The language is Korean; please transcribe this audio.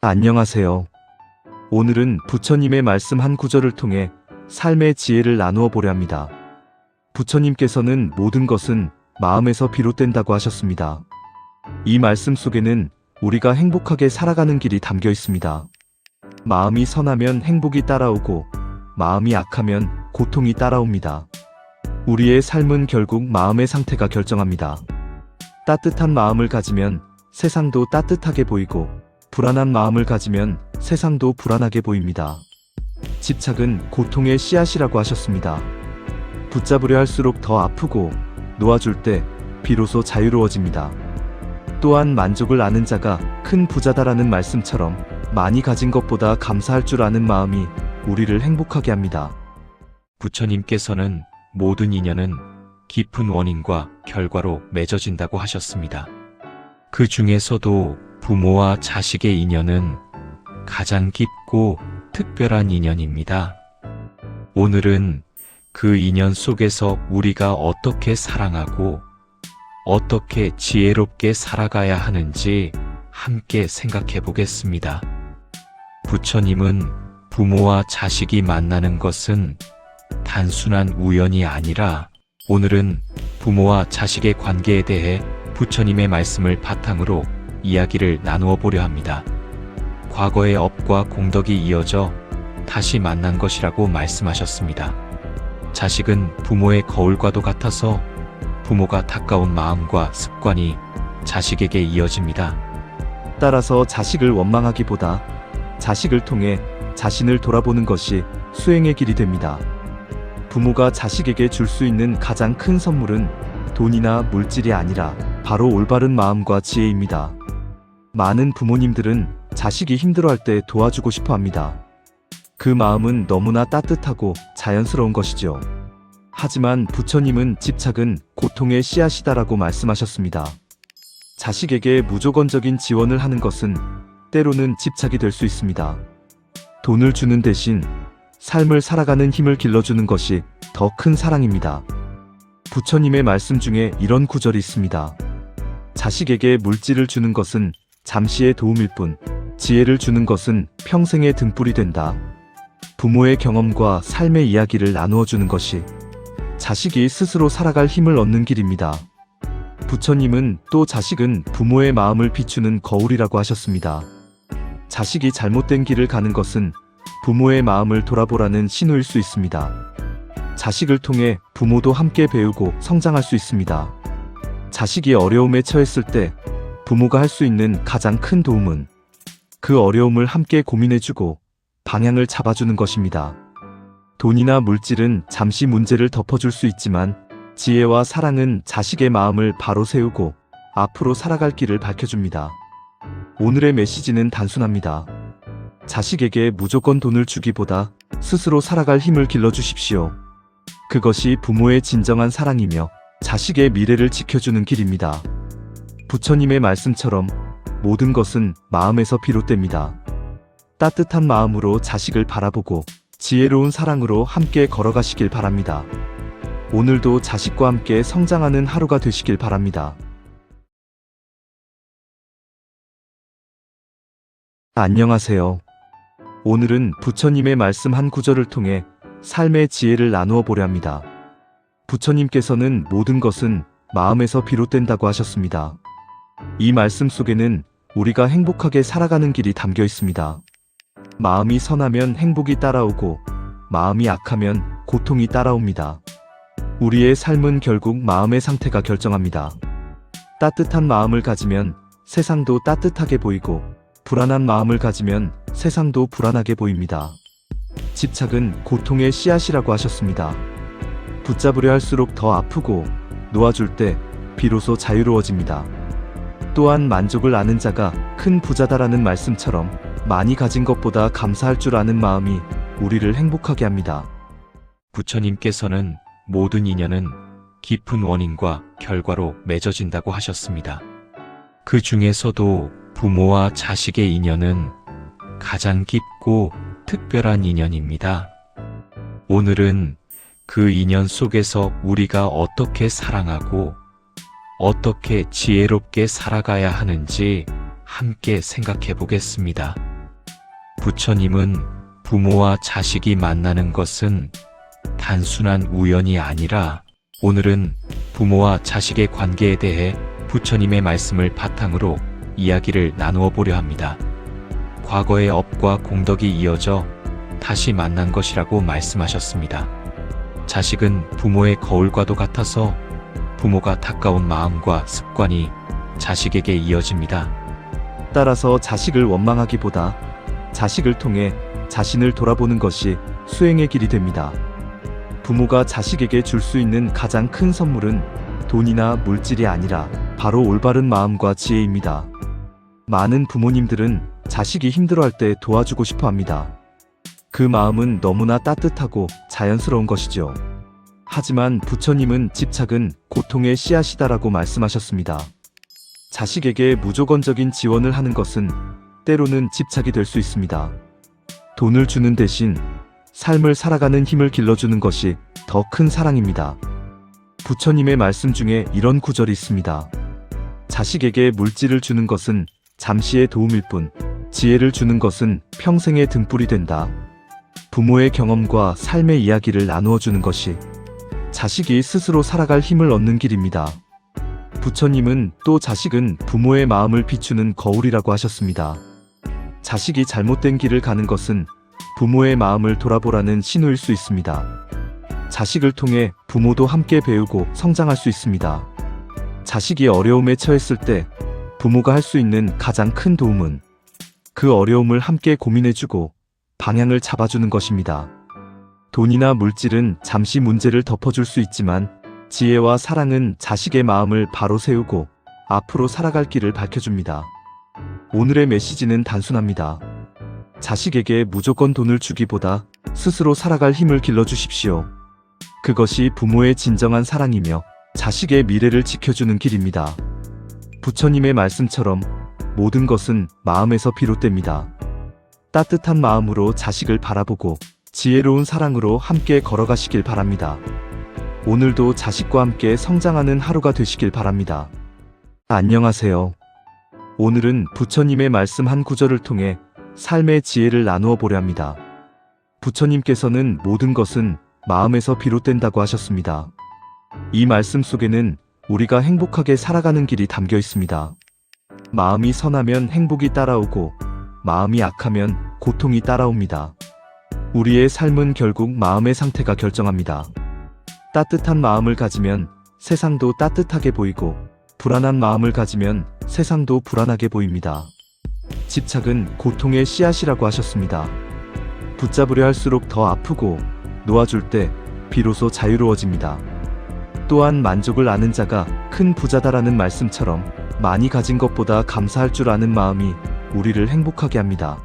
안녕하세요. 오늘은 부처님의 말씀 한 구절을 통해 삶의 지혜를 나누어 보려 합니다. 부처님께서는 모든 것은 마음에서 비롯된다고 하셨습니다. 이 말씀 속에는 우리가 행복하게 살아가는 길이 담겨 있습니다. 마음이 선하면 행복이 따라오고 마음이 악하면 고통이 따라옵니다. 우리의 삶은 결국 마음의 상태가 결정합니다. 따뜻한 마음을 가지면 세상도 따뜻하게 보이고 불안한 마음을 가지면 세상도 불안하게 보입니다. 집착은 고통의 씨앗이라고 하셨습니다. 붙잡으려 할수록 더 아프고 놓아줄 때 비로소 자유로워집니다. 또한 만족을 아는 자가 큰 부자다라는 말씀처럼 많이 가진 것보다 감사할 줄 아는 마음이 우리를 행복하게 합니다. 부처님께서는 모든 인연은 깊은 원인과 결과로 맺어진다고 하셨습니다. 그 중에서도 부모와 자식의 인연은 가장 깊고 특별한 인연입니다. 오늘은 그 인연 속에서 우리가 어떻게 사랑하고 어떻게 지혜롭게 살아가야 하는지 함께 생각해 보겠습니다. 부처님은 부모와 자식이 만나는 것은 단순한 우연이 아니라 오늘은 부모와 자식의 관계에 대해 부처님의 말씀을 바탕으로 이야기를 나누어 보려 합니다. 과거의 업과 공덕이 이어져 다시 만난 것이라고 말씀하셨습니다. 자식은 부모의 거울과도 같아서 부모가 닦아온 마음과 습관이 자식에게 이어집니다. 따라서 자식을 원망하기보다 자식을 통해 자신을 돌아보는 것이 수행의 길이 됩니다. 부모가 자식에게 줄 수 있는 가장 큰 선물은 돈이나 물질이 아니라 바로 올바른 마음과 지혜입니다. 많은 부모님들은 자식이 힘들어할 때 도와주고 싶어 합니다. 그 마음은 너무나 따뜻하고 자연스러운 것이죠. 하지만 부처님은 집착은 고통의 씨앗이다라고 말씀하셨습니다. 자식에게 무조건적인 지원을 하는 것은 때로는 집착이 될 수 있습니다. 돈을 주는 대신 삶을 살아가는 힘을 길러주는 것이 더 큰 사랑입니다. 부처님의 말씀 중에 이런 구절이 있습니다. 자식에게 물질을 주는 것은 잠시의 도움일 뿐, 지혜를 주는 것은 평생의 등불이 된다. 부모의 경험과 삶의 이야기를 나누어 주는 것이 자식이 스스로 살아갈 힘을 얻는 길입니다. 부처님은 또 자식은 부모의 마음을 비추는 거울이라고 하셨습니다. 자식이 잘못된 길을 가는 것은 부모의 마음을 돌아보라는 신호일 수 있습니다. 자식을 통해 부모도 함께 배우고 성장할 수 있습니다. 자식이 어려움에 처했을 때 부모가 할 수 있는 가장 큰 도움은 그 어려움을 함께 고민해주고 방향을 잡아주는 것입니다. 돈이나 물질은 잠시 문제를 덮어줄 수 있지만 지혜와 사랑은 자식의 마음을 바로 세우고 앞으로 살아갈 길을 밝혀줍니다. 오늘의 메시지는 단순합니다. 자식에게 무조건 돈을 주기보다 스스로 살아갈 힘을 길러주십시오. 그것이 부모의 진정한 사랑이며 자식의 미래를 지켜주는 길입니다. 부처님의 말씀처럼 모든 것은 마음에서 비롯됩니다. 따뜻한 마음으로 자식을 바라보고 지혜로운 사랑으로 함께 걸어가시길 바랍니다. 오늘도 자식과 함께 성장하는 하루가 되시길 바랍니다. 안녕하세요. 오늘은 부처님의 말씀 한 구절을 통해 삶의 지혜를 나누어 보려 합니다. 부처님께서는 모든 것은 마음에서 비롯된다고 하셨습니다. 이 말씀 속에는 우리가 행복하게 살아가는 길이 담겨 있습니다. 마음이 선하면 행복이 따라오고 마음이 악하면 고통이 따라옵니다. 우리의 삶은 결국 마음의 상태가 결정합니다. 따뜻한 마음을 가지면 세상도 따뜻하게 보이고 불안한 마음을 가지면 세상도 불안하게 보입니다. 집착은 고통의 씨앗이라고 하셨습니다. 붙잡으려 할수록 더 아프고 놓아줄 때 비로소 자유로워집니다. 또한 만족을 아는 자가 큰 부자다라는 말씀처럼 많이 가진 것보다 감사할 줄 아는 마음이 우리를 행복하게 합니다. 부처님께서는 모든 인연은 깊은 원인과 결과로 맺어진다고 하셨습니다. 그 중에서도 부모와 자식의 인연은 가장 깊고 특별한 인연입니다. 오늘은 그 인연 속에서 우리가 어떻게 사랑하고 어떻게 지혜롭게 살아가야 하는지 함께 생각해 보겠습니다. 부처님은 부모와 자식이 만나는 것은 단순한 우연이 아니라 오늘은 부모와 자식의 관계에 대해 부처님의 말씀을 바탕으로 이야기를 나누어 보려 합니다. 과거의 업과 공덕이 이어져 다시 만난 것이라고 말씀하셨습니다. 자식은 부모의 거울과도 같아서 부모가 닦아온 마음과 습관이 자식에게 이어집니다. 따라서 자식을 원망하기보다 자식을 통해 자신을 돌아보는 것이 수행의 길이 됩니다. 부모가 자식에게 줄 수 있는 가장 큰 선물은 돈이나 물질이 아니라 바로 올바른 마음과 지혜입니다. 많은 부모님들은 자식이 힘들어할 때 도와주고 싶어 합니다. 그 마음은 너무나 따뜻하고 자연스러운 것이죠. 하지만 부처님은 집착은 고통의 씨앗이다라고 말씀하셨습니다. 자식에게 무조건적인 지원을 하는 것은 때로는 집착이 될 수 있습니다. 돈을 주는 대신 삶을 살아가는 힘을 길러주는 것이 더 큰 사랑입니다. 부처님의 말씀 중에 이런 구절이 있습니다. 자식에게 물질을 주는 것은 잠시의 도움일 뿐, 지혜를 주는 것은 평생의 등불이 된다. 부모의 경험과 삶의 이야기를 나누어 주는 것이 자식이 스스로 살아갈 힘을 얻는 길입니다. 부처님은 또 자식은 부모의 마음을 비추는 거울이라고 하셨습니다. 자식이 잘못된 길을 가는 것은 부모의 마음을 돌아보라는 신호일 수 있습니다. 자식을 통해 부모도 함께 배우고 성장할 수 있습니다. 자식이 어려움에 처했을 때 부모가 할 수 있는 가장 큰 도움은 그 어려움을 함께 고민해주고 방향을 잡아주는 것입니다. 돈이나 물질은 잠시 문제를 덮어줄 수 있지만 지혜와 사랑은 자식의 마음을 바로 세우고 앞으로 살아갈 길을 밝혀줍니다. 오늘의 메시지는 단순합니다. 자식에게 무조건 돈을 주기보다 스스로 살아갈 힘을 길러주십시오. 그것이 부모의 진정한 사랑이며 자식의 미래를 지켜주는 길입니다. 부처님의 말씀처럼 모든 것은 마음에서 비롯됩니다. 따뜻한 마음으로 자식을 바라보고 지혜로운 사랑으로 함께 걸어가시길 바랍니다. 오늘도 자식과 함께 성장하는 하루가 되시길 바랍니다. 안녕하세요. 오늘은 부처님의 말씀 한 구절을 통해 삶의 지혜를 나누어 보려 합니다. 부처님께서는 모든 것은 마음에서 비롯된다고 하셨습니다. 이 말씀 속에는 우리가 행복하게 살아가는 길이 담겨 있습니다. 마음이 선하면 행복이 따라오고 마음이 악하면 고통이 따라옵니다. 우리의 삶은 결국 마음의 상태가 결정합니다. 따뜻한 마음을 가지면 세상도 따뜻하게 보이고 불안한 마음을 가지면 세상도 불안하게 보입니다. 집착은 고통의 씨앗이라고 하셨습니다. 붙잡으려 할수록 더 아프고 놓아줄 때 비로소 자유로워집니다. 또한 만족을 아는 자가 큰 부자다라는 말씀처럼 많이 가진 것보다 감사할 줄 아는 마음이 우리를 행복하게 합니다.